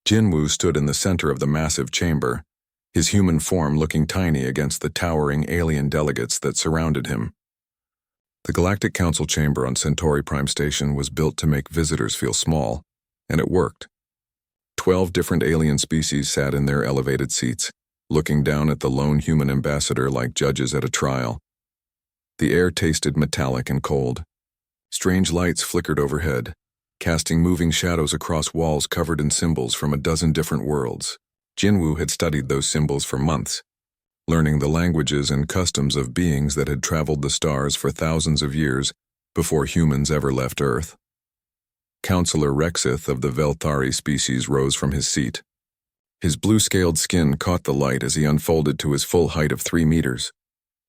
Jinwoo stood in the center of the massive chamber, his human form looking tiny against the towering alien delegates that surrounded him. The Galactic Council chamber on Centauri Prime Station was built to make visitors feel small, and it worked. 12 different alien species sat in their elevated seats, looking down at the lone human ambassador like judges at a trial. The air tasted metallic and cold. Strange lights flickered overhead, casting moving shadows across walls covered in symbols from a dozen different worlds. Jinwoo had studied those symbols for months, learning the languages and customs of beings that had traveled the stars for thousands of years before humans ever left Earth. Counselor Rexith of the Velthari species rose from his seat. His blue-scaled skin caught the light as he unfolded to his full height of 3 meters.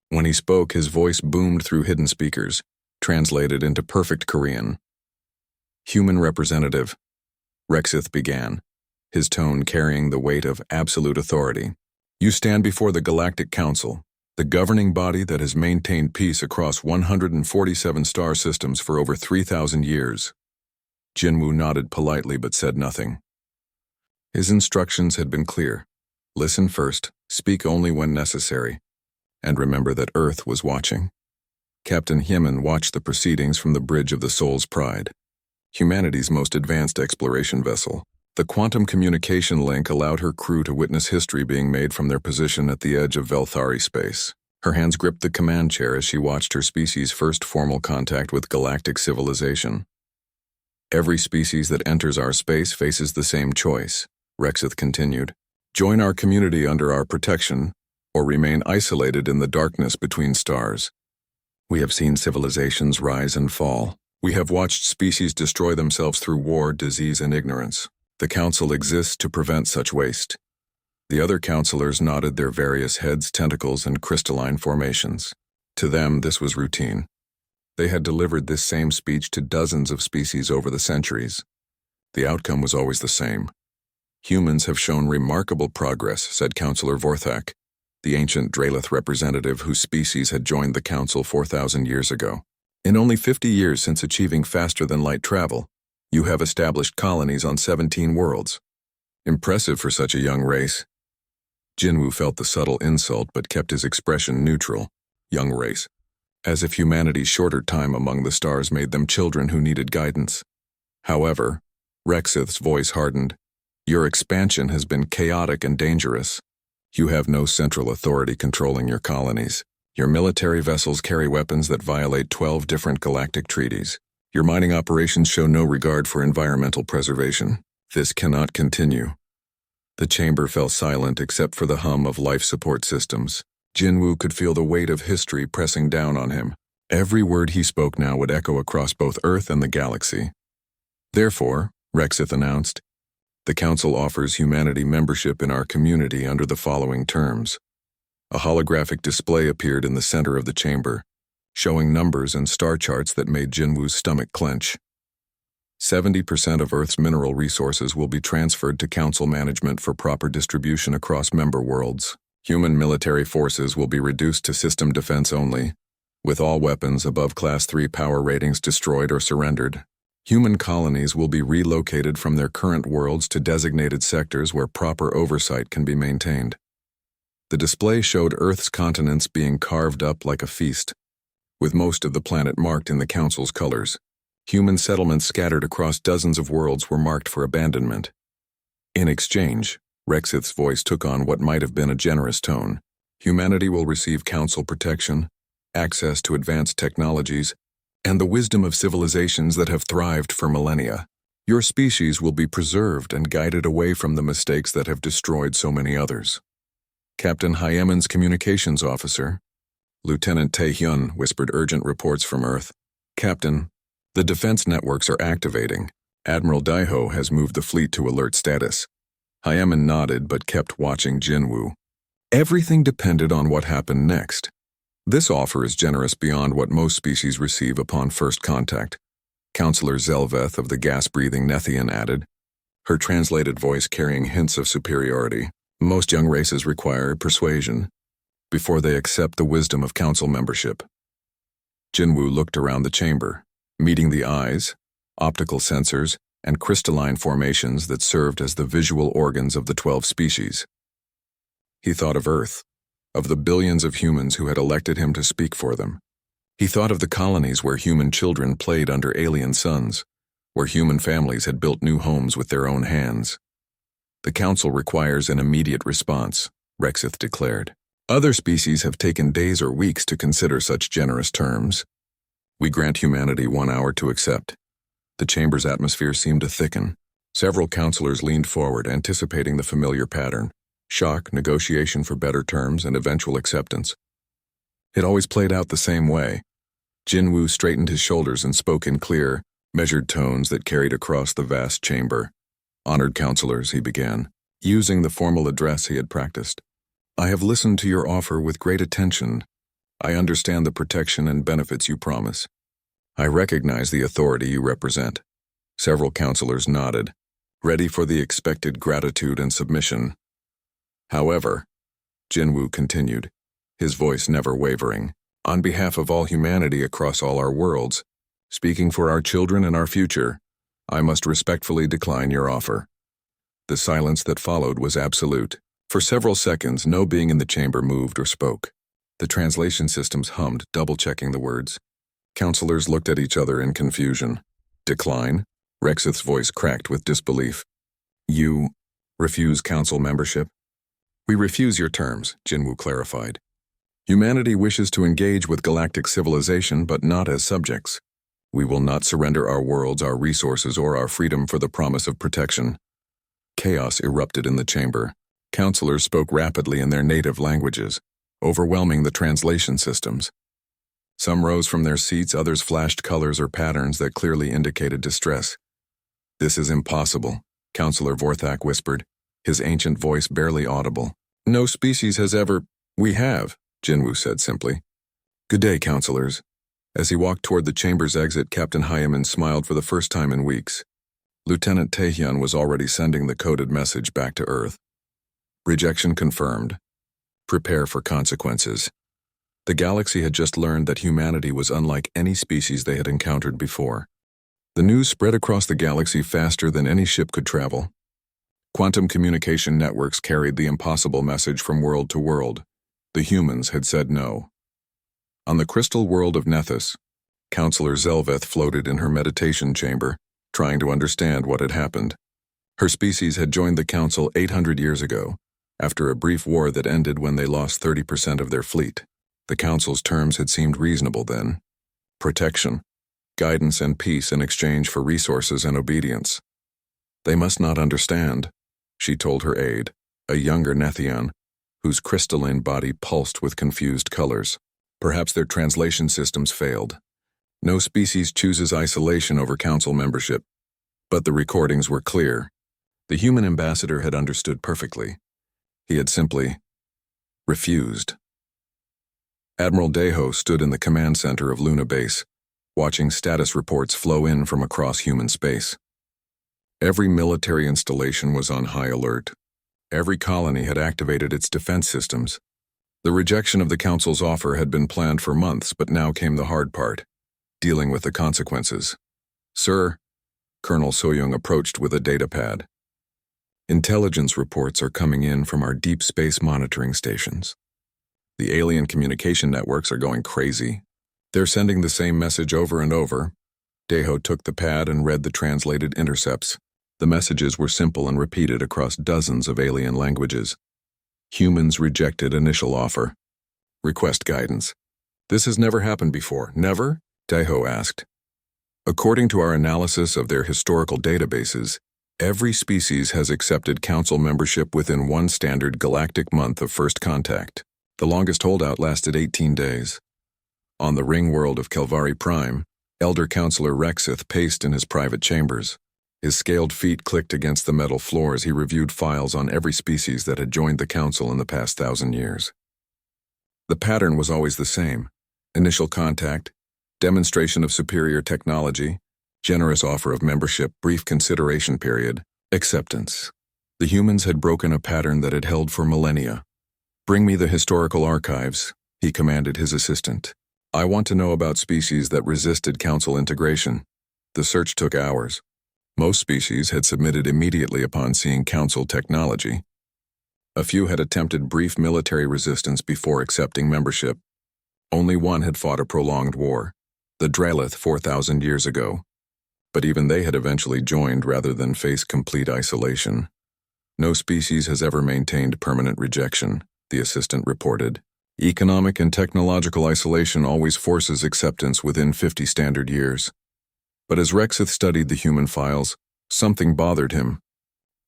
When he spoke, his voice boomed through hidden speakers, translated into perfect Korean. Human representative, Rexith began, his tone carrying the weight of absolute authority. You stand before the Galactic Council, the governing body that has maintained peace across 147 star systems for over 3,000 years. Jinwoo nodded politely but said nothing. His instructions had been clear. Listen first, speak only when necessary, and remember that Earth was watching. Captain Hyemin watched the proceedings from the bridge of the Soul's Pride, humanity's most advanced exploration vessel. The quantum communication link allowed her crew to witness history being made from their position at the edge of Velthari space. Her hands gripped the command chair as she watched her species' first formal contact with galactic civilization. Every species that enters our space faces the same choice, Rexith continued. Join our community under our protection, or remain isolated in the darkness between stars. We have seen civilizations rise and fall. We have watched species destroy themselves through war, disease, and ignorance. The Council exists to prevent such waste. The other counselors nodded their various heads, tentacles, and crystalline formations. To them, this was routine. They had delivered this same speech to dozens of species over the centuries. The outcome was always the same. Humans have shown remarkable progress, said Counselor Vorthak, the ancient Dralith representative whose species had joined the Council 4,000 years ago. In only 50 years since achieving faster-than-light travel, you have established colonies on 17 worlds. Impressive for such a young race. Jinwoo felt the subtle insult but kept his expression neutral. Young race. As if humanity's shorter time among the stars made them children who needed guidance. However, Rexith's voice hardened. Your expansion has been chaotic and dangerous. You have no central authority controlling your colonies. Your military vessels carry weapons that violate 12 different galactic treaties. Your mining operations show no regard for environmental preservation. This cannot continue. The chamber fell silent except for the hum of life support systems. Jinwoo could feel the weight of history pressing down on him. Every word he spoke now would echo across both Earth and the galaxy. Therefore, Rexith announced, the Council offers humanity membership in our community under the following terms. A holographic display appeared in the center of the chamber, showing numbers and star charts that made Jinwoo's stomach clench. 70% of Earth's mineral resources will be transferred to Council management for proper distribution across member worlds. Human military forces will be reduced to system defense only, with all weapons above Class 3 power ratings destroyed or surrendered. Human colonies will be relocated from their current worlds to designated sectors where proper oversight can be maintained. The display showed Earth's continents being carved up like a feast, with most of the planet marked in the Council's colors. Human settlements scattered across dozens of worlds were marked for abandonment. In exchange, Rexith's voice took on what might have been a generous tone. Humanity will receive Council protection, access to advanced technologies, and the wisdom of civilizations that have thrived for millennia. Your species will be preserved and guided away from the mistakes that have destroyed so many others. Captain Hyemin's communications officer, Lieutenant Taehyun, whispered urgent reports from Earth. Captain, the defense networks are activating. Admiral Daiho has moved the fleet to alert status. Hyemin nodded but kept watching Jinwoo. Everything depended on what happened next. This offer is generous beyond what most species receive upon first contact, Counselor Zelveth of the gas-breathing Nethian added, her translated voice carrying hints of superiority. Most young races require persuasion before they accept the wisdom of Council membership. Jinwoo looked around the chamber, meeting the eyes, optical sensors, and crystalline formations that served as the visual organs of the 12 species. He thought of Earth, of the billions of humans who had elected him to speak for them. He thought of the colonies where human children played under alien suns, where human families had built new homes with their own hands. The Council requires an immediate response, Rexith declared. Other species have taken days or weeks to consider such generous terms. We grant humanity 1 hour to accept. The chamber's atmosphere seemed to thicken. Several counselors leaned forward, anticipating the familiar pattern: shock, negotiation for better terms, and eventual acceptance. It always played out the same way. Jinwoo straightened his shoulders and spoke in clear, measured tones that carried across the vast chamber. "Honored counselors," he began, using the formal address he had practiced. "I have listened to your offer with great attention. I understand the protection and benefits you promise. I recognize the authority you represent." Several counselors nodded, ready for the expected gratitude and submission. "However," Jinwoo continued, his voice never wavering, "on behalf of all humanity across all our worlds, speaking for our children and our future, I must respectfully decline your offer." The silence that followed was absolute. For several seconds, no being in the chamber moved or spoke. The translation systems hummed, double-checking the words. Counselors looked at each other in confusion. "Decline?" Rexith's voice cracked with disbelief. "You refuse council membership?" "We refuse your terms," Jinwoo clarified. "Humanity wishes to engage with galactic civilization, but not as subjects. We will not surrender our worlds, our resources, or our freedom for the promise of protection." Chaos erupted in the chamber. Counselors spoke rapidly in their native languages, overwhelming the translation systems. Some rose from their seats, others flashed colors or patterns that clearly indicated distress. "This is impossible," Counselor Vorthak whispered, his ancient voice barely audible. "No species has ever—" "We have," Jinwoo said simply. "Good day, counselors." As he walked toward the chamber's exit, Captain Hyaman smiled for the first time in weeks. Lieutenant Taehyun was already sending the coded message back to Earth. Rejection confirmed. Prepare for consequences. The galaxy had just learned that humanity was unlike any species they had encountered before. The news spread across the galaxy faster than any ship could travel. Quantum communication networks carried the impossible message from world to world. The humans had said no. On the crystal world of Nethys, Counselor Zelveth floated in her meditation chamber, trying to understand what had happened. Her species had joined the Council 800 years ago, after a brief war that ended when they lost 30% of their fleet. The Council's terms had seemed reasonable then. Protection, guidance, and peace in exchange for resources and obedience. "They must not understand," she told her aide, a younger Nethian, whose crystalline body pulsed with confused colors. Perhaps their translation systems failed. No species chooses isolation over council membership. But the recordings were clear. The human ambassador had understood perfectly. He had simply refused. Admiral Deho stood in the command center of Luna Base, watching status reports flow in from across human space. Every military installation was on high alert. Every colony had activated its defense systems. The rejection of the Council's offer had been planned for months, but now came the hard part, dealing with the consequences. "Sir," Colonel Soyoung approached with a datapad. "Intelligence reports are coming in from our deep space monitoring stations. The alien communication networks are going crazy. They're sending the same message over and over." Deho took the pad and read the translated intercepts. The messages were simple and repeated across dozens of alien languages. Humans rejected initial offer. Request guidance. "This has never happened before." "Never?" Deho asked. "According to our analysis of their historical databases, every species has accepted council membership within one standard galactic month of first contact. The longest holdout lasted 18 days. On the ring world of HFY-Prime, Elder Counselor Rexith paced in his private chambers. His scaled feet clicked against the metal floors. He reviewed files on every species that had joined the Council in the past 1,000 years. The pattern was always the same: initial contact, demonstration of superior technology, generous offer of membership, brief consideration period, acceptance. The humans had broken a pattern that had held for millennia. "Bring me the historical archives," he commanded his assistant. "I want to know about species that resisted Council integration." The search took hours. Most species had submitted immediately upon seeing Council technology. A few had attempted brief military resistance before accepting membership. Only one had fought a prolonged war, the Dralith 4,000 years ago. But even they had eventually joined rather than face complete isolation. No species has ever maintained permanent rejection, the assistant reported. Economic and technological isolation always forces acceptance within 50 standard years. But as Rexith studied the human files, something bothered him.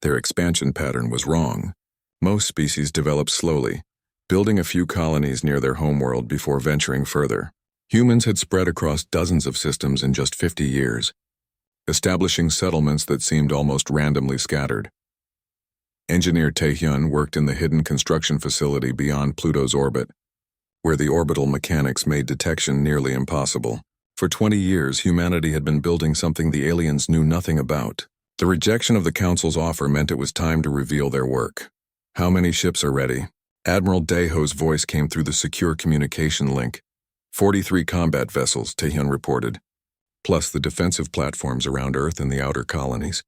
Their expansion pattern was wrong. Most species developed slowly, building a few colonies near their homeworld before venturing further. Humans had spread across dozens of systems in just 50 years, establishing settlements that seemed almost randomly scattered. Engineer Taehyun worked in the hidden construction facility beyond Pluto's orbit, where the orbital mechanics made detection nearly impossible. For 20 years, humanity had been building something the aliens knew nothing about. The rejection of the Council's offer meant it was time to reveal their work. How many ships are ready? Admiral Daeho's voice came through the secure communication link. 43 combat vessels, Taehyun reported, plus the defensive platforms around Earth and the outer colonies.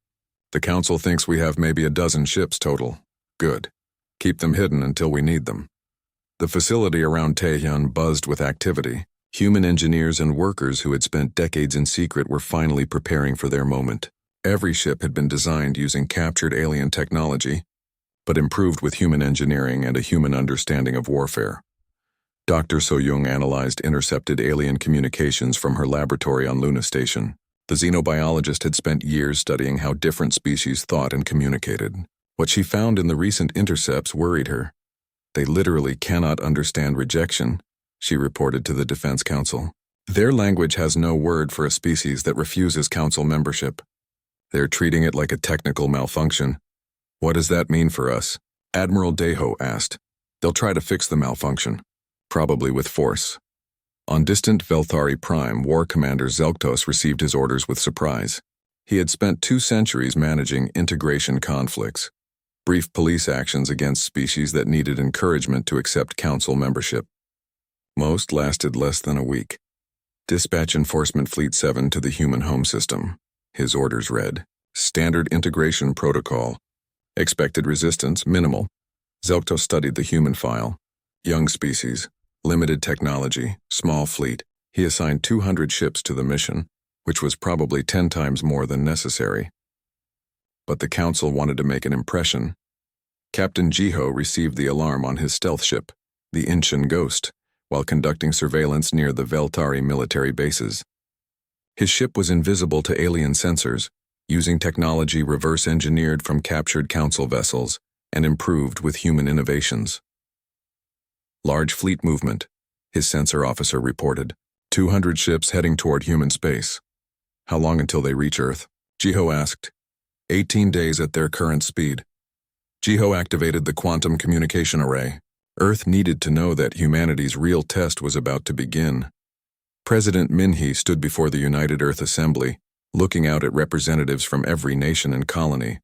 The Council thinks we have maybe a dozen ships total. Good. Keep them hidden until we need them. The facility around Taehyun buzzed with activity. Human engineers and workers who had spent decades in secret were finally preparing for their moment. Every ship had been designed using captured alien technology, but improved with human engineering and a human understanding of warfare. Dr. So-Young analyzed intercepted alien communications from her laboratory on Luna Station. The xenobiologist had spent years studying how different species thought and communicated. What she found in the recent intercepts worried her. They literally cannot understand rejection, she reported to the Defense Council. Their language has no word for a species that refuses Council membership. They're treating it like a technical malfunction. What does that mean for us? Admiral Daeho asked. They'll try to fix the malfunction, probably with force. On distant SciFiPrime, War Commander Zelktos received his orders with surprise. He had spent 2 centuries managing integration conflicts, brief police actions against species that needed encouragement to accept Council membership. Most lasted less than a week. Dispatch Enforcement Fleet 7 to the human home system. His orders read, Standard Integration Protocol. Expected resistance, minimal. Zelktos studied the human file. Young species, limited technology, small fleet. He assigned 200 ships to the mission, which was probably 10 times more than necessary. But the Council wanted to make an impression. Captain Jiho received the alarm on his stealth ship, the Incheon Ghost, while conducting surveillance near the Veltari military bases. His ship was invisible to alien sensors, using technology reverse-engineered from captured Council vessels and improved with human innovations. Large fleet movement, his sensor officer reported. 200 ships heading toward human space. How long until they reach Earth? Jiho asked. 18 days at their current speed. Jiho activated the quantum communication array. Earth needed to know that humanity's real test was about to begin. President Minhee stood before the United Earth Assembly, looking out at representatives from every nation and colony.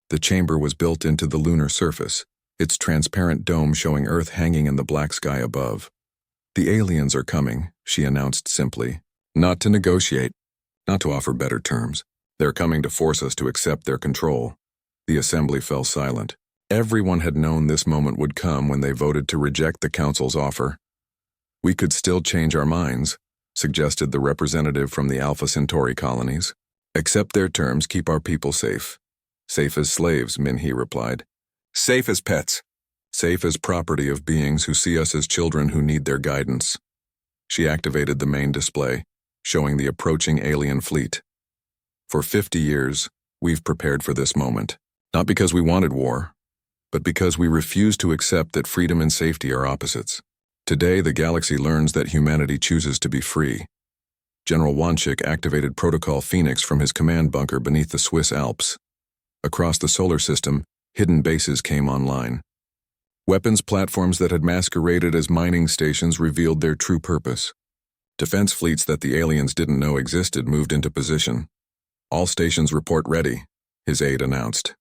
The chamber was built into the lunar surface, its transparent dome showing Earth hanging in the black sky above. The aliens are coming, she announced simply. Not to negotiate, not to offer better terms. They're coming to force us to accept their control. The assembly fell silent. Everyone had known this moment would come when they voted to reject the Council's offer. We could still change our minds, suggested the representative from the Alpha Centauri colonies. Accept their terms, keep our people safe. Safe as slaves, Minhee replied. Safe as pets. Safe as property of beings who see us as children who need their guidance. She activated the main display, showing the approaching alien fleet. For 50 years, we've prepared for this moment. Not because we wanted war, but because we refused to accept that freedom and safety are opposites. Today, the galaxy learns that humanity chooses to be free. General Wanchik activated Protocol Phoenix from his command bunker beneath the Swiss Alps. Across the solar system, hidden bases came online. Weapons platforms that had masqueraded as mining stations revealed their true purpose. Defense fleets that the aliens didn't know existed moved into position. All stations report ready, his aide announced.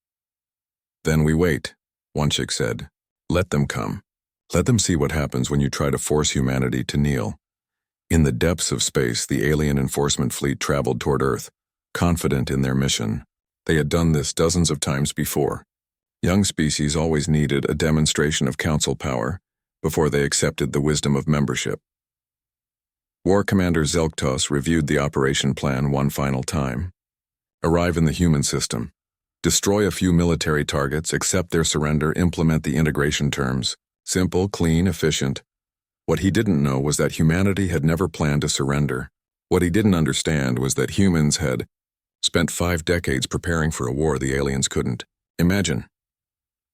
Then we wait, Wanchik said. Let them come. Let them see what happens when you try to force humanity to kneel. In the depths of space, the alien enforcement fleet traveled toward Earth, confident in their mission. They had done this dozens of times before. Young species always needed a demonstration of council power before they accepted the wisdom of membership. War Commander Zelktos reviewed the operation plan one final time. Arrive in the human system. Destroy a few military targets, accept their surrender, implement the integration terms. Simple, clean, efficient. What he didn't know was that humanity had never planned to surrender. What he didn't understand was that humans had spent 5 decades preparing for a war the aliens couldn't. Imagine.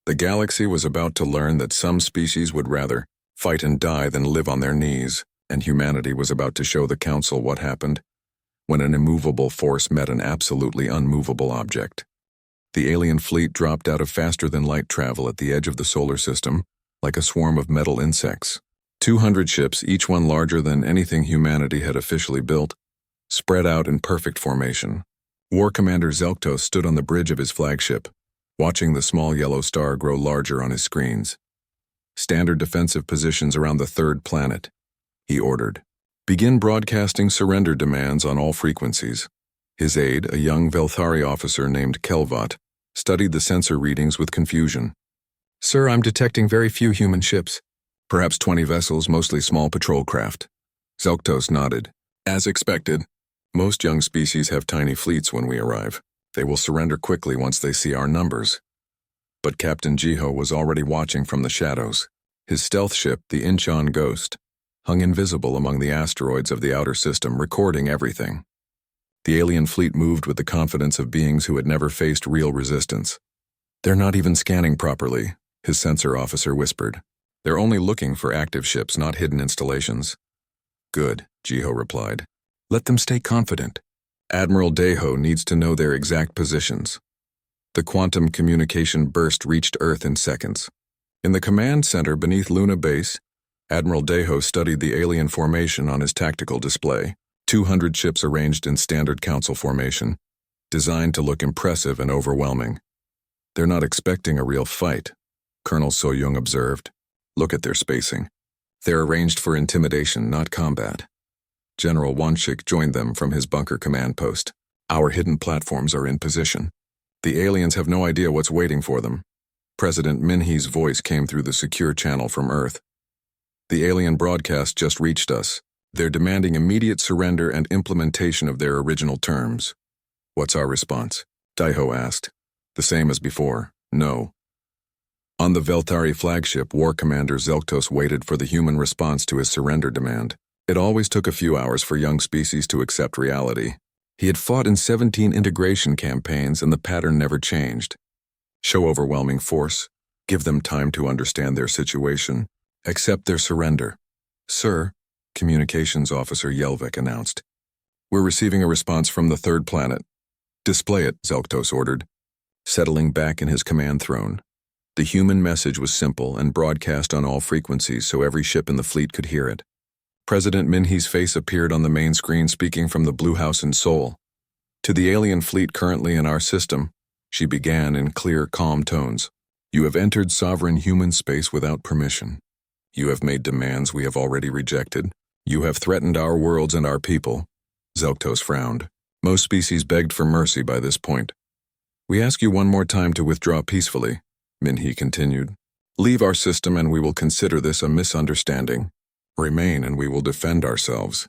The galaxy was about to learn that some species would rather fight and die than live on their knees, and humanity was about to show the Council what happened when an immovable force met an absolutely unmovable object. The alien fleet dropped out of faster-than-light travel at the edge of the solar system like a swarm of metal insects. 200 ships, each one larger than anything humanity had officially built, spread out in perfect formation. War Commander Zelktos stood on the bridge of his flagship, watching the small yellow star grow larger on his screens. Standard defensive positions around the third planet, he ordered. Begin broadcasting surrender demands on all frequencies. His aide, a young Velthari officer named Kelvot, studied the sensor readings with confusion. Sir, I'm detecting very few human ships. Perhaps 20 vessels, mostly small patrol craft. Zelktos nodded. As expected, most young species have tiny fleets when we arrive. They will surrender quickly once they see our numbers. But Captain Jiho was already watching from the shadows. His stealth ship, the Incheon Ghost, hung invisible among the asteroids of the outer system, recording everything. The alien fleet moved with the confidence of beings who had never faced real resistance. They're not even scanning properly, his sensor officer whispered. They're only looking for active ships, not hidden installations. Good, Jiho replied. Let them stay confident. Admiral Deho needs to know their exact positions. The quantum communication burst reached Earth in seconds. In the command center beneath Luna Base, Admiral Deho studied the alien formation on his tactical display. 200 ships arranged in standard council formation, designed to look impressive and overwhelming. They're not expecting a real fight, Colonel So-Young observed. Look at their spacing. They're arranged for intimidation, not combat. General Wanshik joined them from his bunker command post. Our hidden platforms are in position. The aliens have no idea what's waiting for them. President Minhee's voice came through the secure channel from Earth. The alien broadcast just reached us. They're demanding immediate surrender and implementation of their original terms. What's our response? Daiho asked. The same as before. No. On the Velthari flagship, War Commander Zelktos waited for the human response to his surrender demand. It always took a few hours for young species to accept reality. He had fought in 17 integration campaigns and the pattern never changed. Show overwhelming force, give them time to understand their situation, accept their surrender. Sir, Communications Officer Yelvik announced. We're receiving a response from the third planet. Display it, Zelktos ordered, settling back in his command throne. The human message was simple and broadcast on all frequencies so every ship in the fleet could hear it. President Minhee's face appeared on the main screen speaking from the Blue House in Seoul. To the alien fleet currently in our system, she began in clear, calm tones. You have entered sovereign human space without permission. You have made demands we have already rejected. You have threatened our worlds and our people. Zelktos frowned. Most species begged for mercy by this point. We ask you one more time to withdraw peacefully, Minhee continued. Leave our system and we will consider this a misunderstanding. Remain and we will defend ourselves.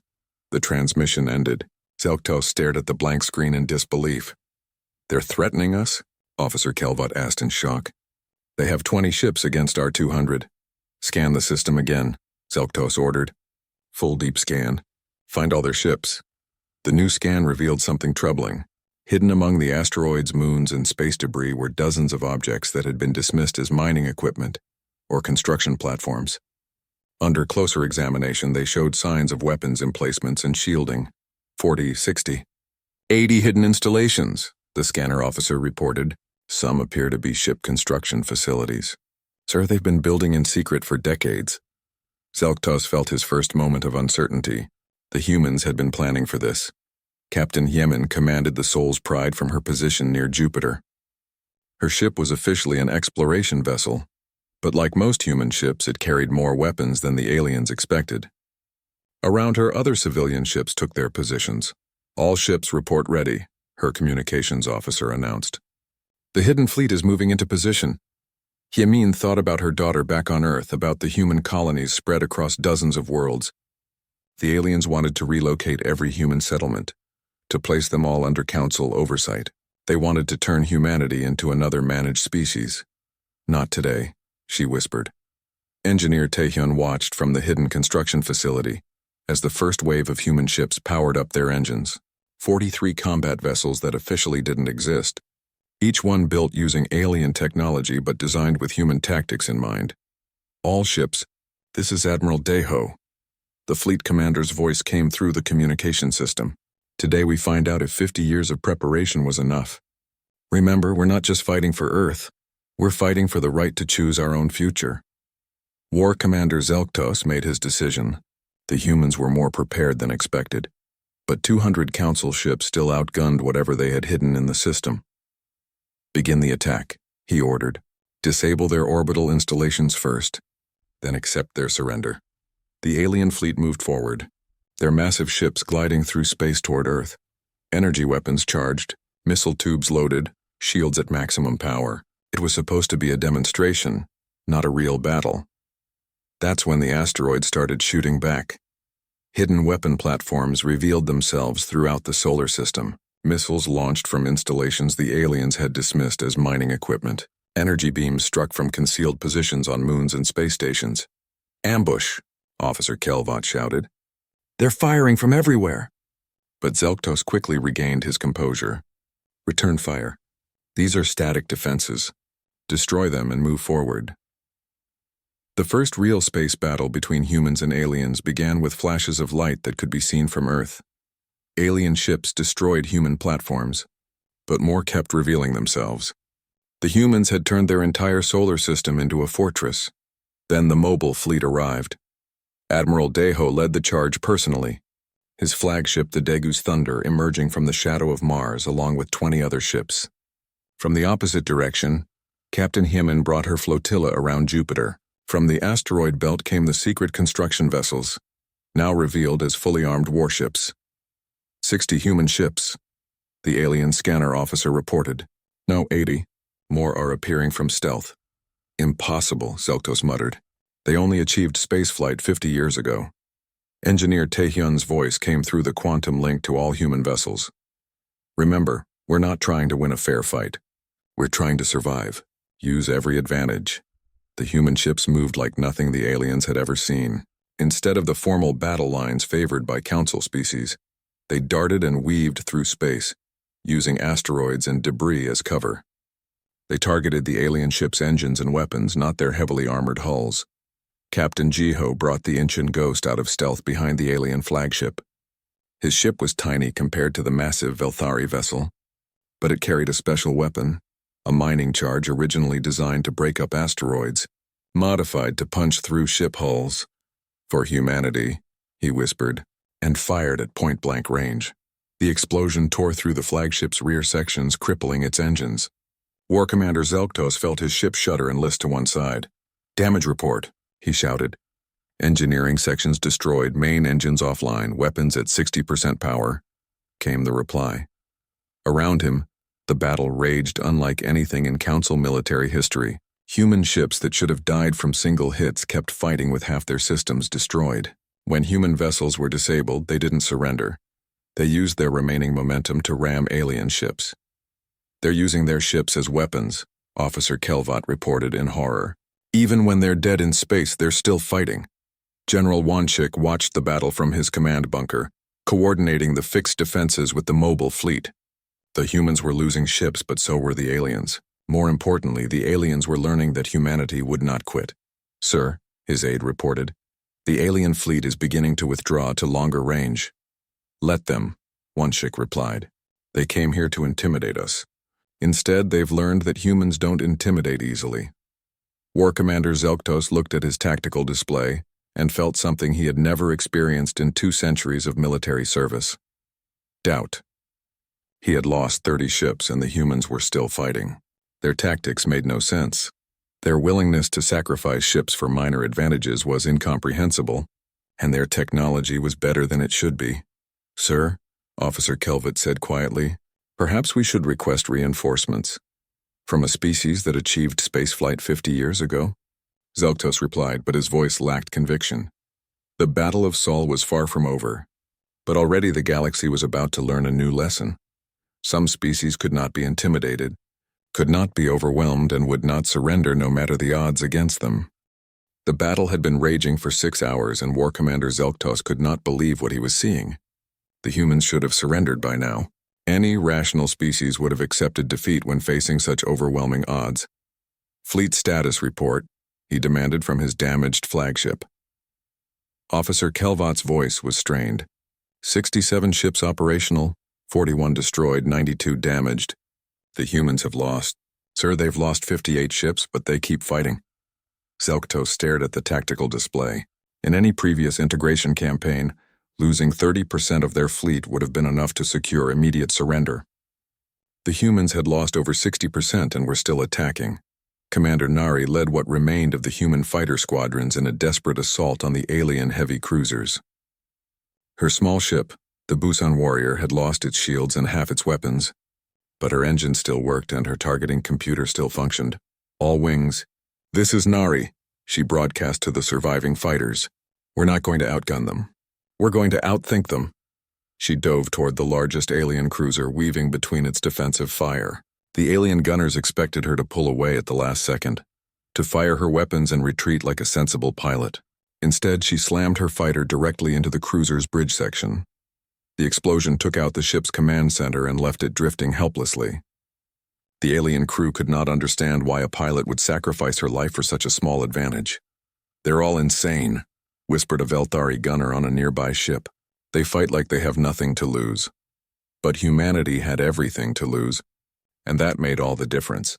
The transmission ended. Zelktos stared at the blank screen in disbelief. They're threatening us? Officer Kelvot asked in shock. They have 20 ships against our 200. Scan the system again, Zelktos ordered. Full deep scan. Find all their ships. The new scan revealed something troubling. Hidden among the asteroids, moons, and space debris were dozens of objects that had been dismissed as mining equipment or construction platforms. Under closer examination, they showed signs of weapons emplacements and shielding. 40, 60. 80 hidden installations, the scanner officer reported. Some appear to be ship construction facilities. Sir, they've been building in secret for decades. Zelktos felt his first moment of uncertainty. The humans had been planning for this. Captain Yemen commanded the Soul's Pride from her position near Jupiter. Her ship was officially an exploration vessel, but like most human ships, it carried more weapons than the aliens expected. Around her, other civilian ships took their positions. All ships report ready, her communications officer announced. "The hidden fleet is moving into position." Yamin thought about her daughter back on Earth, about the human colonies spread across dozens of worlds. The aliens wanted to relocate every human settlement, to place them all under council oversight. They wanted to turn humanity into another managed species. "Not today," she whispered. Engineer Taehyun watched from the hidden construction facility as the first wave of human ships powered up their engines. 43 combat vessels that officially didn't exist. Each one built using alien technology but designed with human tactics in mind. "All ships, this is Admiral Daeho." The fleet commander's voice came through the communication system. "Today we find out if 50 years of preparation was enough. Remember, we're not just fighting for Earth. We're fighting for the right to choose our own future." War Commander Zelktos made his decision. The humans were more prepared than expected, but 200 council ships still outgunned whatever they had hidden in the system. "Begin the attack," he ordered. "Disable their orbital installations first, then accept their surrender." The alien fleet moved forward, their massive ships gliding through space toward Earth. Energy weapons charged, missile tubes loaded, shields at maximum power. It was supposed to be a demonstration, not a real battle. That's when the asteroid started shooting back. Hidden weapon platforms revealed themselves throughout the solar system. Missiles launched from installations the aliens had dismissed as mining equipment. Energy beams struck from concealed positions on moons and space stations. "Ambush!" Officer Kelvot shouted. "They're firing from everywhere!" But Zelktos quickly regained his composure. "Return fire. These are static defenses. Destroy them and move forward." The first real space battle between humans and aliens began with flashes of light that could be seen from Earth. Alien ships destroyed human platforms, but more kept revealing themselves. The humans had turned their entire solar system into a fortress. Then the mobile fleet arrived. Admiral Daeho led the charge personally, his flagship the Daegu's Thunder emerging from the shadow of Mars along with 20 other ships. From the opposite direction, Captain Hyman brought her flotilla around Jupiter. From the asteroid belt came the secret construction vessels, now revealed as fully armed warships. 60 human ships, the alien scanner officer reported. "No, 80. More are appearing from stealth." "Impossible," Zelktos muttered. "They only achieved spaceflight 50 years ago." Engineer Taehyun's voice came through the quantum link to all human vessels. "Remember, we're not trying to win a fair fight. We're trying to survive. Use every advantage." The human ships moved like nothing the aliens had ever seen. Instead of the formal battle lines favored by council species, they darted and weaved through space, using asteroids and debris as cover. They targeted the alien ships' engines and weapons, not their heavily armored hulls. Captain Jiho brought the ancient ghost out of stealth behind the alien flagship. His ship was tiny compared to the massive Velthari vessel, but it carried a special weapon, a mining charge originally designed to break up asteroids, modified to punch through ship hulls. "For humanity," he whispered, and fired at point-blank range. The explosion tore through the flagship's rear sections, crippling its engines. War Commander Zelktos felt his ship shudder and list to one side. "Damage report," he shouted. "Engineering sections destroyed, main engines offline, weapons at 60% power," came the reply. Around him, the battle raged unlike anything in Council military history. Human ships that should have died from single hits kept fighting with half their systems destroyed. When human vessels were disabled, they didn't surrender. They used their remaining momentum to ram alien ships. "They're using their ships as weapons," Officer Kelvot reported in horror. "Even when they're dead in space, they're still fighting." General Wanchik watched the battle from his command bunker, coordinating the fixed defenses with the mobile fleet. The humans were losing ships, but so were the aliens. More importantly, the aliens were learning that humanity would not quit. "Sir," his aide reported, "the alien fleet is beginning to withdraw to longer range." "Let them," Wanchik replied. "They came here to intimidate us. Instead, they've learned that humans don't intimidate easily." War Commander Zelktos looked at his tactical display and felt something he had never experienced in 2 centuries of military service. Doubt. He had lost 30 ships and the humans were still fighting. Their tactics made no sense. Their willingness to sacrifice ships for minor advantages was incomprehensible, and their technology was better than it should be. "Sir," Officer Kelvot said quietly, Perhaps we should request reinforcements. From a species that achieved spaceflight 50 years ago? Zelktos replied, but his voice lacked conviction. The Battle of Sol was far from over, but already the galaxy was about to learn a new lesson. Some species could not be intimidated, could not be overwhelmed, and would not surrender no matter the odds against them. The battle had been raging for 6 hours, and War Commander Zelktos could not believe what he was seeing. The humans should have surrendered by now. Any rational species would have accepted defeat when facing such overwhelming odds. Fleet status report, he demanded from his damaged flagship. Officer Kelvot's voice was strained. 67 ships operational, 41 destroyed, 92 damaged. The humans have lost. Sir, they've lost 58 ships, but they keep fighting. Zelktos stared at the tactical display. In any previous integration campaign, losing 30% of their fleet would have been enough to secure immediate surrender. The humans had lost over 60% and were still attacking. Commander Nari led what remained of the human fighter squadrons in a desperate assault on the alien heavy cruisers. Her small ship, the Busan Warrior, had lost its shields and half its weapons, but her engine still worked and her targeting computer still functioned. All wings. "This is Nari," she broadcast to the surviving fighters. "We're not going to outgun them. We're going to outthink them." She dove toward the largest alien cruiser, weaving between its defensive fire. The alien gunners expected her to pull away at the last second, to fire her weapons and retreat like a sensible pilot. Instead, she slammed her fighter directly into the cruiser's bridge section. The explosion took out the ship's command center and left it drifting helplessly. The alien crew could not understand why a pilot would sacrifice her life for such a small advantage. "They're all insane," whispered a Velthari gunner on a nearby ship. "They fight like they have nothing to lose." But humanity had everything to lose, and that made all the difference.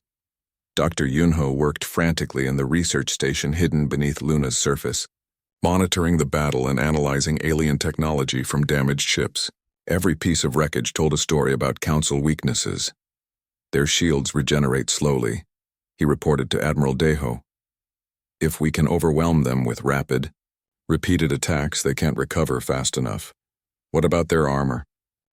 Dr. Yunho worked frantically in the research station hidden beneath Luna's surface, monitoring the battle and analyzing alien technology from damaged ships. Every piece of wreckage told a story about Council weaknesses. "Their shields regenerate slowly," he reported to Admiral Deho. "If we can overwhelm them with rapid, repeated attacks, they can't recover fast enough." "What about their armor?"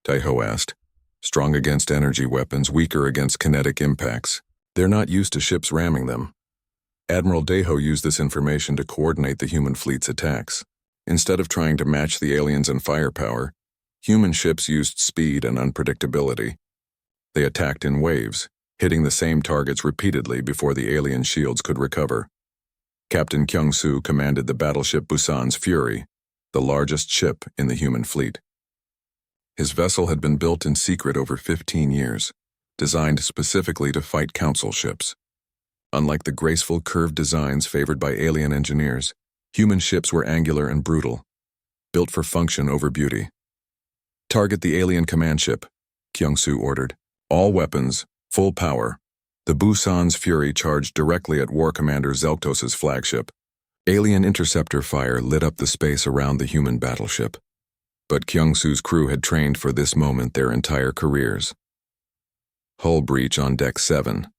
Deho asked. "Strong against energy weapons, weaker against kinetic impacts. They're not used to ships ramming them." Admiral Deho used this information to coordinate the human fleet's attacks. Instead of trying to match the aliens in firepower, human ships used speed and unpredictability. They attacked in waves, hitting the same targets repeatedly before the alien shields could recover. Captain Kyung-soo commanded the battleship Busan's Fury, the largest ship in the human fleet. His vessel had been built in secret over 15 years, designed specifically to fight Council ships. Unlike the graceful, curved designs favored by alien engineers, human ships were angular and brutal, built for function over beauty. "Target the alien command ship," Kyung-soo ordered. "All weapons, full power." The Busan's Fury charged directly at War Commander Zelktos's flagship. Alien interceptor fire lit up the space around the human battleship. But Kyung-soo's crew had trained for this moment their entire careers. "Hull breach on Deck 7,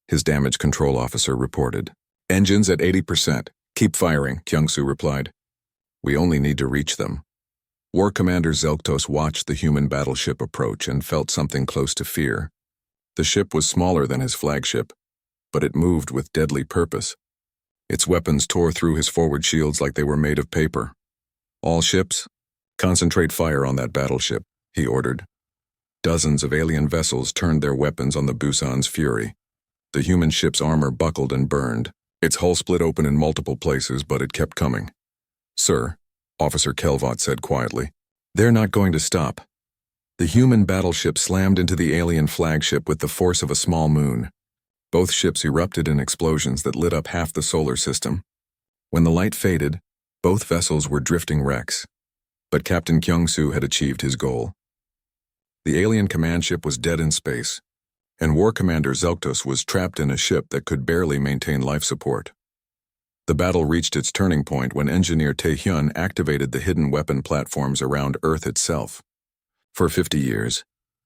his damage control officer reported. "Engines at 80%. Keep firing," Kyung-soo replied. "We only need to reach them." War Commander Zelktos watched the human battleship approach and felt something close to fear. The ship was smaller than his flagship, but it moved with deadly purpose. Its weapons tore through his forward shields like they were made of paper. "All ships, concentrate fire on that battleship," he ordered. Dozens of alien vessels turned their weapons on the Busan's Fury. The human ship's armor buckled and burned. Its hull split open in multiple places, but it kept coming. "Sir," Officer Kelvot said quietly, "they're not going to stop." The human battleship slammed into the alien flagship with the force of a small moon. Both ships erupted in explosions that lit up half the solar system. When the light faded, both vessels were drifting wrecks. But Captain Kyung-soo had achieved his goal. The alien command ship was dead in space, and War Commander Zelktos was trapped in a ship that could barely maintain life support. The battle reached its turning point when Engineer Tae-hyun activated the hidden weapon platforms around Earth itself. For 50 years,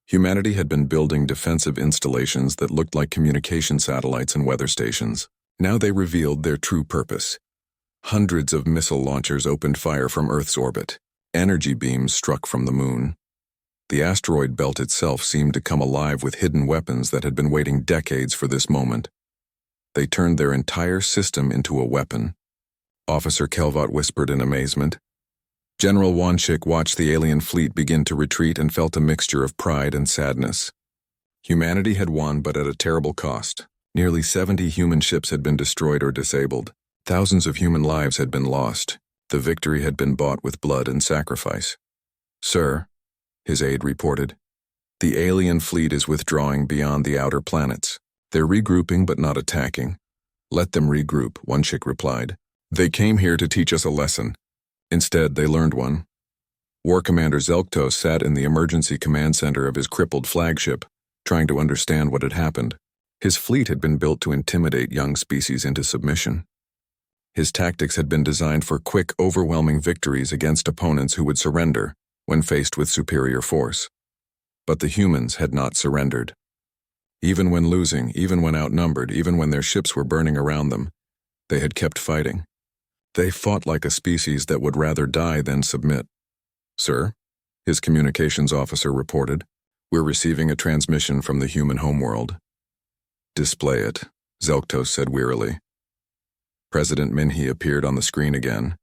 humanity had been building defensive installations that looked like communication satellites and weather stations. Now they revealed their true purpose. Hundreds of missile launchers opened fire from Earth's orbit. Energy beams struck from the moon. The asteroid belt itself seemed to come alive with hidden weapons that had been waiting decades for this moment. They turned their entire system into a weapon. Officer Kelvot whispered in amazement. General Wanchik watched the alien fleet begin to retreat and felt a mixture of pride and sadness. Humanity had won, but at a terrible cost. Nearly 70 human ships had been destroyed or disabled. Thousands of human lives had been lost. The victory had been bought with blood and sacrifice. "Sir," his aide reported, "the alien fleet is withdrawing beyond the outer planets. They're regrouping but not attacking." "Let them regroup," Wanchik replied. "They came here to teach us a lesson. Instead, they learned one." War Commander Zelktos sat in the emergency command center of his crippled flagship, trying to understand what had happened. His fleet had been built to intimidate young species into submission. His tactics had been designed for quick, overwhelming victories against opponents who would surrender when faced with superior force. But the humans had not surrendered. Even when losing, even when outnumbered, even when their ships were burning around them, they had kept fighting. They fought like a species that would rather die than submit. "Sir," his communications officer reported, "we're receiving a transmission from the human homeworld." "Display it," Zelktos said wearily. President Minhee appeared on the screen again,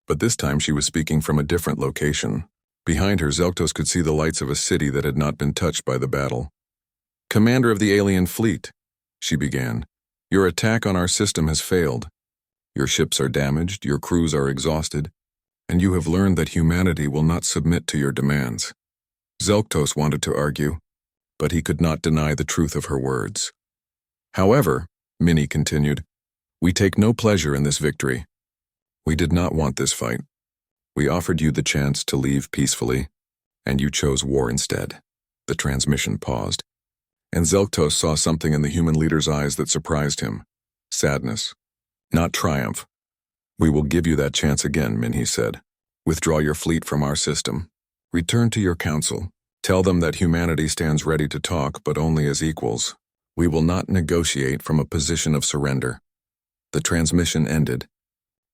but this time she was speaking from a different location. Behind her, Zelktos could see the lights of a city that had not been touched by the battle. "Commander of the alien fleet," she began, "your attack on our system has failed. Your ships are damaged, your crews are exhausted, and you have learned that humanity will not submit to your demands." Zelktos wanted to argue, but he could not deny the truth of her words. "However," Minnie continued, "we take no pleasure in this victory. We did not want this fight. We offered you the chance to leave peacefully, and you chose war instead." The transmission paused, and Zelktos saw something in the human leader's eyes that surprised him. Sadness, not triumph. "We will give you that chance again," Minhee said. "Withdraw your fleet from our system. Return to your council. Tell them that humanity stands ready to talk, but only as equals. We will not negotiate from a position of surrender." The transmission ended,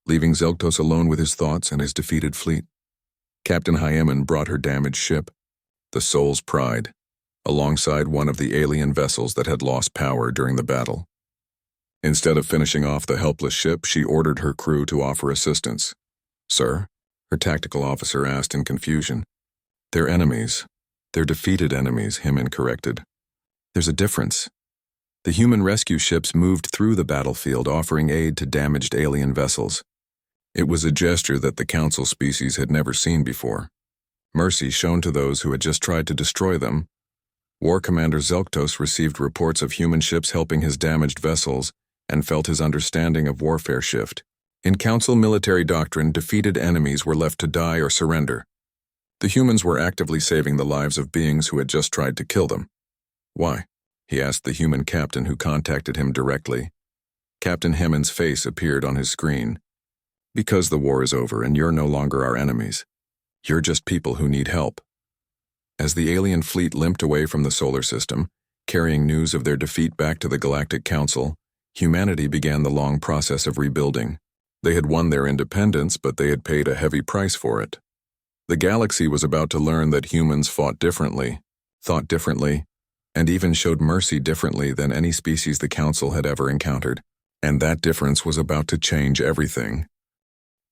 leaving Zelktos alone with his thoughts and his defeated fleet. Captain Hyemen brought her damaged ship, the Soul's Pride, alongside one of the alien vessels that had lost power during the battle. Instead of finishing off the helpless ship, she ordered her crew to offer assistance. "Sir?" her tactical officer asked in confusion. "They're enemies. They're defeated enemies," Hyemen corrected. "There's a difference." The human rescue ships moved through the battlefield, offering aid to damaged alien vessels. It was a gesture that the Council species had never seen before. Mercy shown to those who had just tried to destroy them. War Commander Zelktos received reports of human ships helping his damaged vessels and felt his understanding of warfare shift. In Council military doctrine, defeated enemies were left to die or surrender. The humans were actively saving the lives of beings who had just tried to kill them. "Why?" he asked the human captain who contacted him directly. Captain Hyemen's face appeared on his screen. "Because the war is over and you're no longer our enemies. You're just people who need help." As the alien fleet limped away from the solar system, carrying news of their defeat back to the Galactic Council, humanity began the long process of rebuilding. They had won their independence, but they had paid a heavy price for it. The galaxy was about to learn that humans fought differently, thought differently, and even showed mercy differently than any species the Council had ever encountered. And that difference was about to change everything.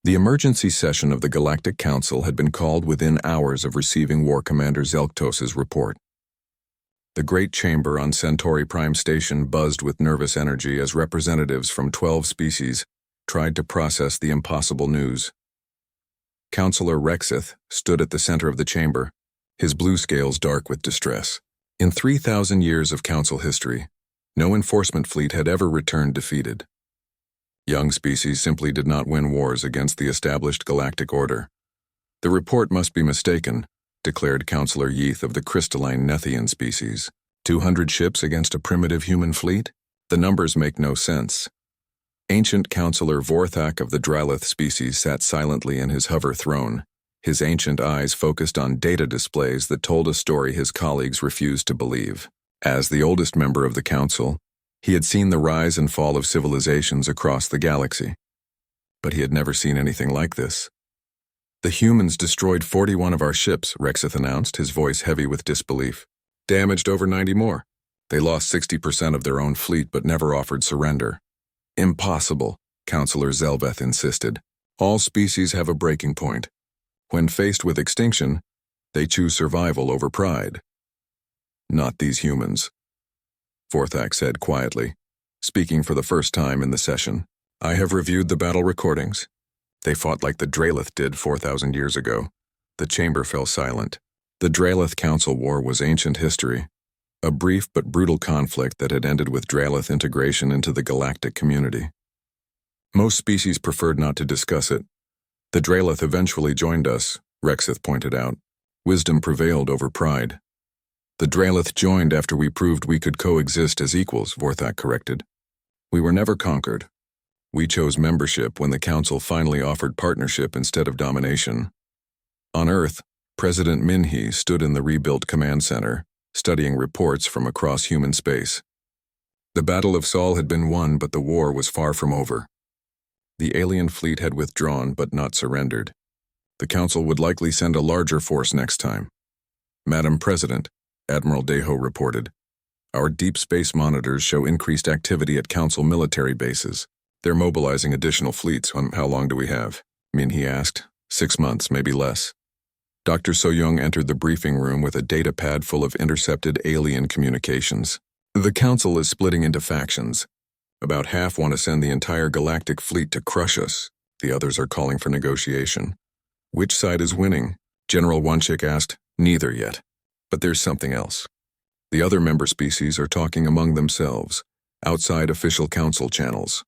The emergency session of the Galactic Council had been called within hours of receiving War Commander Zelktos's report. The great chamber on Centauri Prime Station buzzed with nervous energy as representatives from 12 species tried to process the impossible news. Councillor Rexith stood at the center of the chamber, his blue scales dark with distress. In 3,000 years of Council history, no enforcement fleet had ever returned defeated. Young species simply did not win wars against the established galactic order. "The report must be mistaken," declared Councillor Yeath of the crystalline Nethian species. 200 ships against a primitive human fleet? The numbers make no sense. Ancient Councillor Vorthak of the Drylith species sat silently in his hover throne, his ancient eyes focused on data displays that told a story his colleagues refused to believe. As the oldest member of the Council, he had seen the rise and fall of civilizations across the galaxy. But he had never seen anything like this. The humans destroyed 41 of our ships, Rexith announced, his voice heavy with disbelief. Damaged over 90 more. They lost 60% of their own fleet but never offered surrender. Impossible, Counselor Zelveth insisted. All species have a breaking point. When faced with extinction, they choose survival over pride. Not these humans, Vorthak said quietly, speaking for the first time in the session. I have reviewed the battle recordings. They fought like the Dralith did 4,000 years ago. The chamber fell silent. The Dralith Council War was ancient history, a brief but brutal conflict that had ended with Dralith integration into the galactic community. Most species preferred not to discuss it. The Dralith eventually joined us, Rexith pointed out. Wisdom prevailed over pride. The Dralith joined after we proved we could coexist as equals, Vorthak corrected. We were never conquered. We chose membership when the Council finally offered partnership instead of domination. On Earth, President Minhee stood in the rebuilt command center, studying reports from across human space. The Battle of Sol had been won, but the war was far from over. The alien fleet had withdrawn but not surrendered. The Council would likely send a larger force next time. Madam President, Admiral Deho reported, our deep space monitors show increased activity at Council military bases. They're mobilizing additional fleets. How long do we have? Minhee asked. 6 months, maybe less. Dr. Soyoung entered the briefing room with a data pad full of intercepted alien communications. The Council is splitting into factions. About half want to send the entire galactic fleet to crush us. The others are calling for negotiation. Which side is winning? General Wanchik asked. Neither yet. But there's something else. The other member species are talking among themselves, outside official council channels.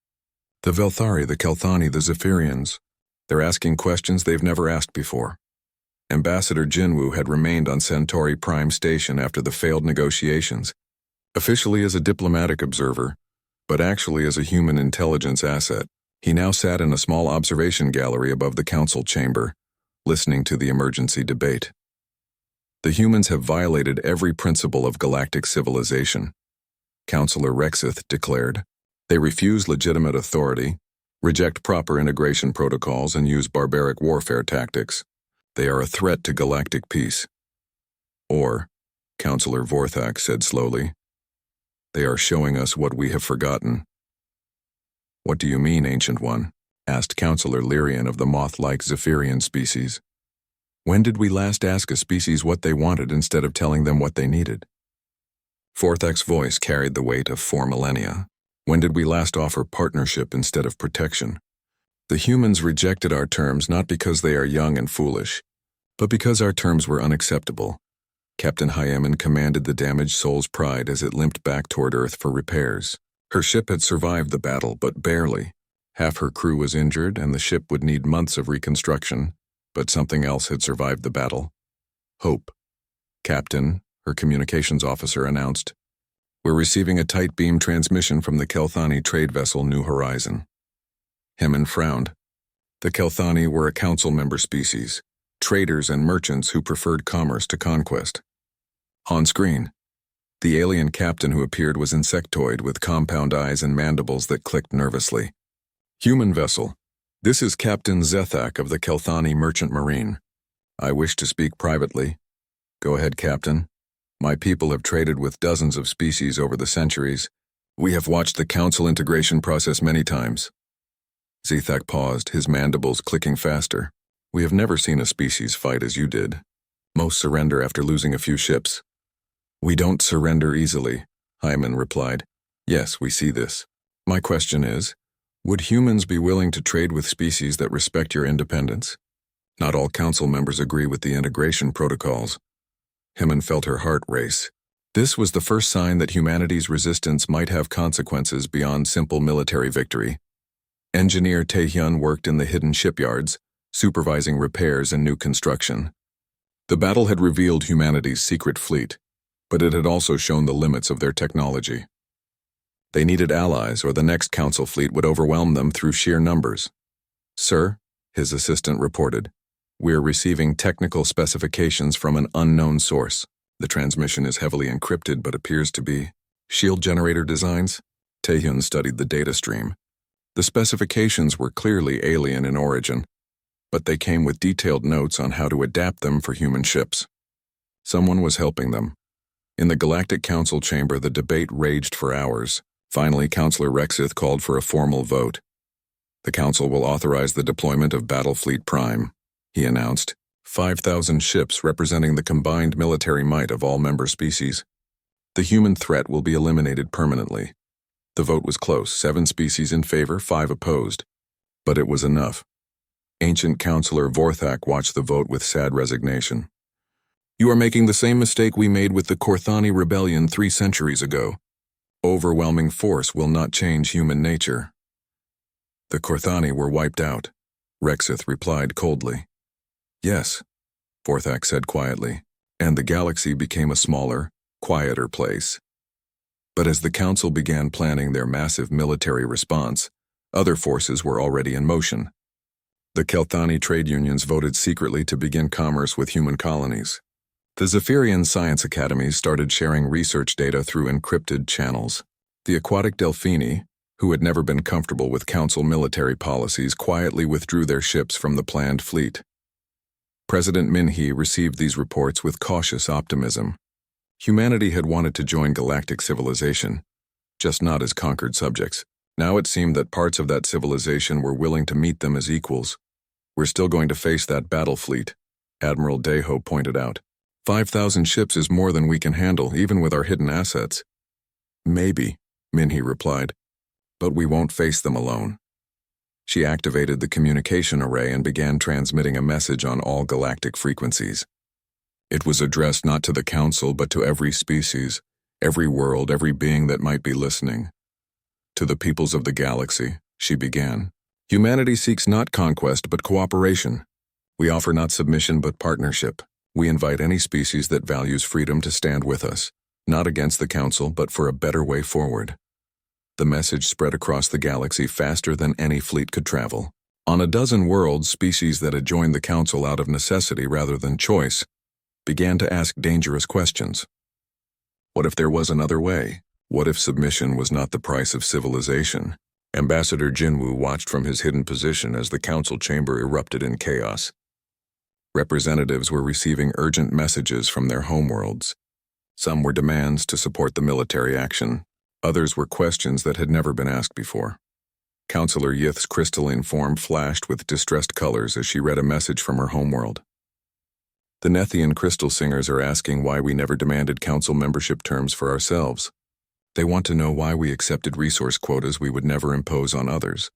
The Velthari, the Kelthani, the Zephyrians. They're asking questions they've never asked before. Ambassador Jinwu had remained on Centauri Prime Station after the failed negotiations, officially as a diplomatic observer, but actually as a human intelligence asset. He now sat in a small observation gallery above the council chamber, listening to the emergency debate. The humans have violated every principle of galactic civilization, Counselor Rexith declared. They refuse legitimate authority, reject proper integration protocols, and use barbaric warfare tactics. They are a threat to galactic peace. Or, Counselor Vorthak said slowly, they are showing us what we have forgotten. What do you mean, Ancient One? Asked Counselor Lyrian of the moth-like Zephyrian species. When did we last ask a species what they wanted instead of telling them what they needed? Vorthak's voice carried the weight of 4 millennia. When did we last offer partnership instead of protection? The humans rejected our terms not because they are young and foolish, but because our terms were unacceptable. Captain Hyemen commanded the damaged Soul's Pride as it limped back toward Earth for repairs. Her ship had survived the battle, but barely. Half her crew was injured, and the ship would need months of reconstruction, but something else had survived the battle. Hope. Captain, her communications officer announced, we're receiving a tight beam transmission from the Kelthani trade vessel New Horizon. Hemon frowned. The Kelthani were a council member species, traders and merchants who preferred commerce to conquest. On screen, the alien captain who appeared was insectoid with compound eyes and mandibles that clicked nervously. Human vessel. This is Captain Zethak of the Kelthani Merchant Marine. I wish to speak privately. Go ahead, Captain. My people have traded with dozens of species over the centuries. We have watched the council integration process many times. Zethak paused, his mandibles clicking faster. We have never seen a species fight as you did. Most surrender after losing a few ships. We don't surrender easily, Hyman replied. Yes, we see this. My question is, would humans be willing to trade with species that respect your independence? Not all council members agree with the integration protocols. Hyman felt her heart race. This was the first sign that humanity's resistance might have consequences beyond simple military victory. Engineer Taehyun worked in the hidden shipyards, supervising repairs and new construction. The battle had revealed humanity's secret fleet, but it had also shown the limits of their technology. They needed allies, or the next council fleet would overwhelm them through sheer numbers. Sir, his assistant reported, we're receiving technical specifications from an unknown source. The transmission is heavily encrypted but appears to be shield generator designs. Taehyun studied the data stream. The specifications were clearly alien in origin. but they came with detailed notes on how to adapt them for human ships. Someone was helping them. In the Galactic Council chamber, the debate raged for hours. Finally, Councillor Rexith called for a formal vote. The Council will authorize the deployment of Battlefleet Prime, he announced, 5,000 ships representing the combined military might of all member species. The human threat will be eliminated permanently. The vote was close, 7 species in favor, 5 opposed. But it was enough. Ancient Councillor Vorthak watched the vote with sad resignation. You are making the same mistake we made with the Korthani rebellion 3 centuries ago. Overwhelming force will not change human nature. The Korthani were wiped out, Rexith replied coldly. Yes, Vorthak said quietly, and the galaxy became a smaller, quieter place. But as the Council began planning their massive military response, other forces were already in motion. The Kelthani trade unions voted secretly to begin commerce with human colonies. The Zephyrian science academies started sharing research data through encrypted channels. The aquatic Delphini, who had never been comfortable with Council military policies, quietly withdrew their ships from the planned fleet. President Minhe received these reports with cautious optimism. Humanity had wanted to join galactic civilization, just not as conquered subjects. Now it seemed that parts of that civilization were willing to meet them as equals. We're still going to face that battle fleet, Admiral Deho pointed out. 5,000 ships is more than we can handle, even with our hidden assets. Maybe, Minhe replied, but we won't face them alone. She activated the communication array and began transmitting a message on all galactic frequencies. It was addressed not to the Council, but to every species, every world, every being that might be listening. To the peoples of the galaxy, she began. Humanity seeks not conquest, but cooperation. We offer not submission, but partnership. We invite any species that values freedom to stand with us, not against the Council, but for a better way forward. The message spread across the galaxy faster than any fleet could travel. On a dozen worlds, species that had joined the Council out of necessity rather than choice began to ask dangerous questions. What if there was another way? What if submission was not the price of civilization? Ambassador Jinwu watched from his hidden position as the Council chamber erupted in chaos. Representatives were receiving urgent messages from their homeworlds. Some were demands to support the military action. Others were questions that had never been asked before. Councillor Yith's crystalline form flashed with distressed colors as she read a message from her homeworld. The Nethian crystal singers are asking why we never demanded Council membership terms for ourselves. They want to know why we accepted resource quotas we would never impose on others.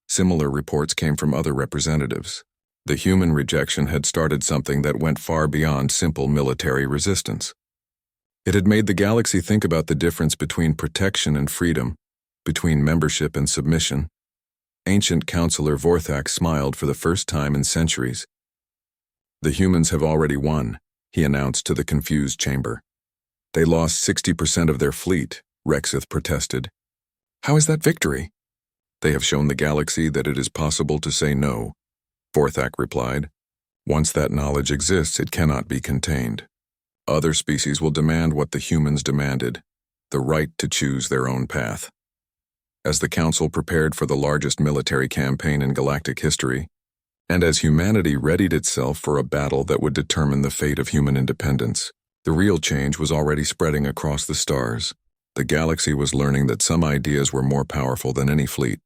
Similar reports came from other representatives. The human rejection had started something that went far beyond simple military resistance. It had made the galaxy think about the difference between protection and freedom, between membership and submission. Ancient Councillor Vorthak smiled for the first time in centuries. The humans have already won, he announced to the confused chamber. They lost 60% of their fleet, Rexith protested. How is that victory? They have shown the galaxy that it is possible to say no, Vorthak replied. Once that knowledge exists, it cannot be contained. Other species will demand what the humans demanded, the right to choose their own path. As the Council prepared for the largest military campaign in galactic history, and as humanity readied itself for a battle that would determine the fate of human independence, the real change was already spreading across the stars. The galaxy was learning that some ideas were more powerful than any fleet,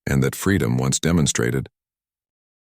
and that freedom, once demonstrated,